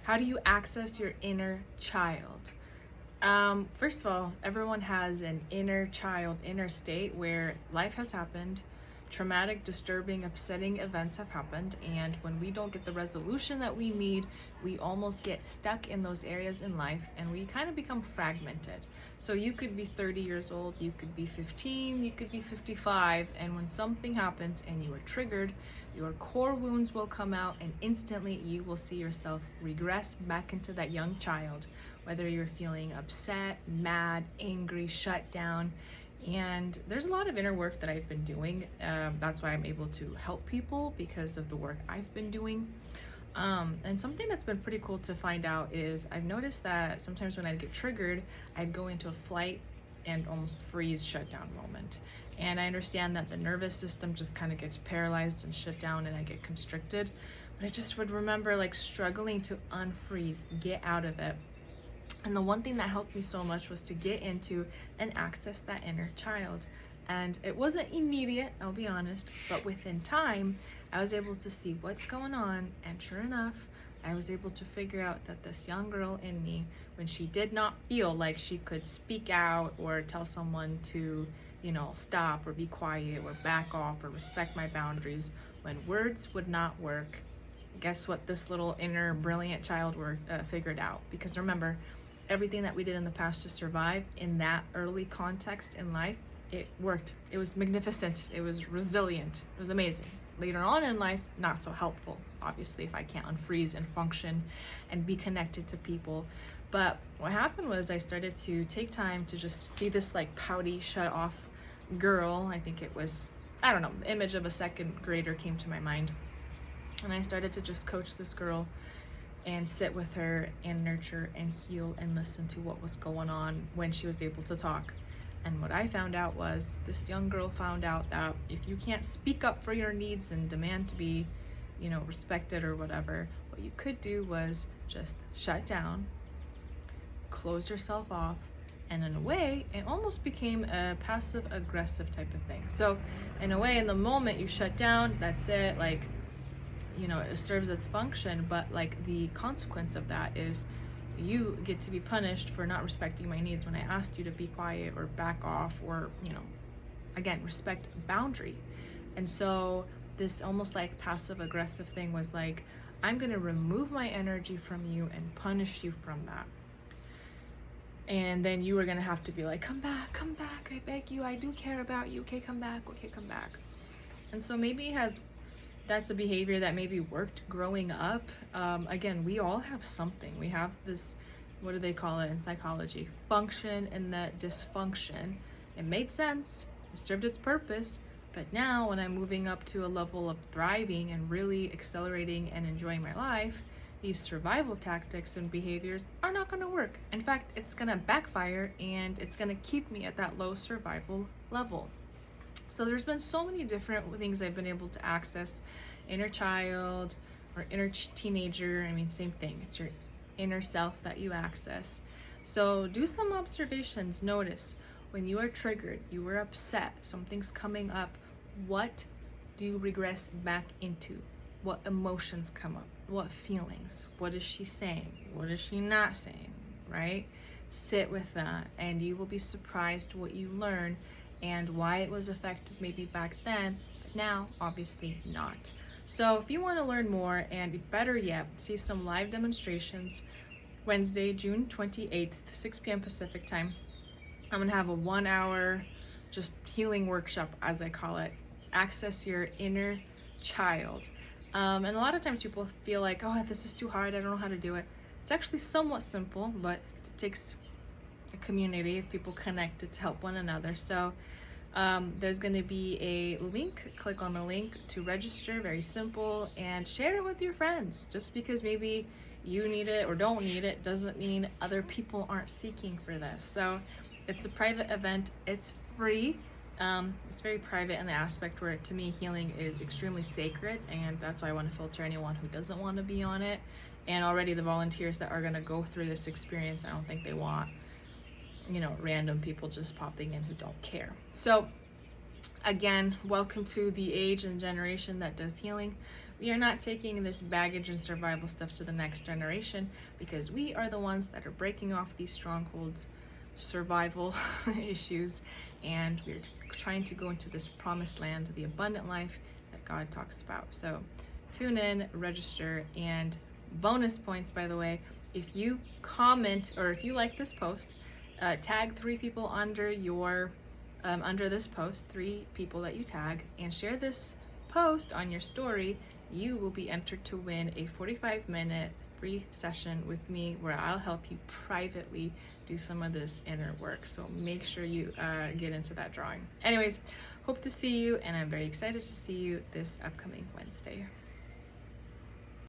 How do you access your inner child? First of all, everyone has an inner child, inner state where life has happened, traumatic, disturbing, upsetting events have happened, and when we don't get the resolution that we need, we almost get stuck in those areas in life and we kind of become fragmented. So you could be 30 years old, you could be 15, you could be 55, and when something happens and you are triggered, your core wounds will come out and instantly you will see yourself regress back into that young child, whether you're feeling upset, mad, angry, shut down. And there's a lot of inner work that I've been doing. That's why I'm able to help people, because of the work I've been doing. And something that's been pretty cool to find out is I've noticed that sometimes when I'd get triggered, I'd go into a flight and almost freeze shutdown moment. And I understand that the nervous system just kind of gets paralyzed and shut down and I get constricted. But I just would remember like struggling to unfreeze, get out of it. And the one thing that helped me so much was to get into and access that inner child. And it wasn't immediate, I'll be honest, but within time, I was able to see what's going on. And sure enough, I was able to figure out that this young girl in me, when she did not feel like she could speak out or tell someone to, stop or be quiet or back off or respect my boundaries, when words would not work, guess what this little inner brilliant child figured out? Because remember, everything that we did in the past to survive in that early context in life, it worked. It was magnificent. It was resilient. It was amazing. Later on in life, not so helpful, obviously, if I can't unfreeze and function and be connected to people. But what happened was I started to take time to just see this like pouty, shut off girl. I think it was, I don't know, the image of a second grader came to my mind. And I started to just coach this girl and sit with her and nurture and heal and listen to what was going on when she was able to talk. And what I found out was this young girl found out that if you can't speak up for your needs and demand to be, respected or whatever, what you could do was just shut down, close yourself off, and in a way, it almost became a passive aggressive type of thing. So in a way, in the moment you shut down, that's it, like, it serves its function, but like the consequence of that is you get to be punished for not respecting my needs when I asked you to be quiet or back off or, again, respect boundary. And so this almost like passive aggressive thing was like, I'm going to remove my energy from you and punish you from that. And then you were going to have to be like, come back, I beg you, I do care about you, okay, come back. And so maybe that's a behavior that maybe worked growing up. Again, we all have something. We have this, what do they call it in psychology? Function and that dysfunction. It made sense, it served its purpose, but now when I'm moving up to a level of thriving and really accelerating and enjoying my life, these survival tactics and behaviors are not gonna work. In fact, it's gonna backfire and it's gonna keep me at that low survival level. So there's been so many different things I've been able to access. Inner child or inner teenager, same thing. It's your inner self that you access. So do some observations. Notice when you are triggered, you are upset, something's coming up, what do you regress back into? What emotions come up? What feelings? What is she saying? What is she not saying, right? Sit with that and you will be surprised what you learn and why it was effective maybe back then, but now obviously not. So if you want to learn more and better yet, see some live demonstrations, Wednesday, June 28th, 6 p.m. Pacific time, I'm gonna have a 1 hour just healing workshop, as I call it, access your inner child. And a lot of times people feel like, oh, this is too hard, I don't know how to do it. It's actually somewhat simple, but it takes a community of people connected to help one another. So there's going to be a link. Click on the link to register, very simple, and share it with your friends. Just because maybe you need it or don't need it doesn't mean other people aren't seeking for this. So it's a private event, it's free. It's very private in the aspect where, to me, healing is extremely sacred, and that's why I want to filter anyone who doesn't want to be on it. And already the volunteers that are going to go through this experience, I don't think they want random people just popping in who don't care. So again, welcome to the age and generation that does healing. We are not taking this baggage and survival stuff to the next generation, because we are the ones that are breaking off these strongholds, survival issues, and we're trying to go into this promised land, the abundant life that God talks about. So tune in, register, and bonus points, by the way, if you comment or if you like this post, tag 3 people under your under this post, 3 people that you tag, and share this post on your story. You will be entered to win a 45-minute free session with me where I'll help you privately do some of this inner work. So make sure you get into that drawing. Anyways, hope to see you, and I'm very excited to see you this upcoming Wednesday.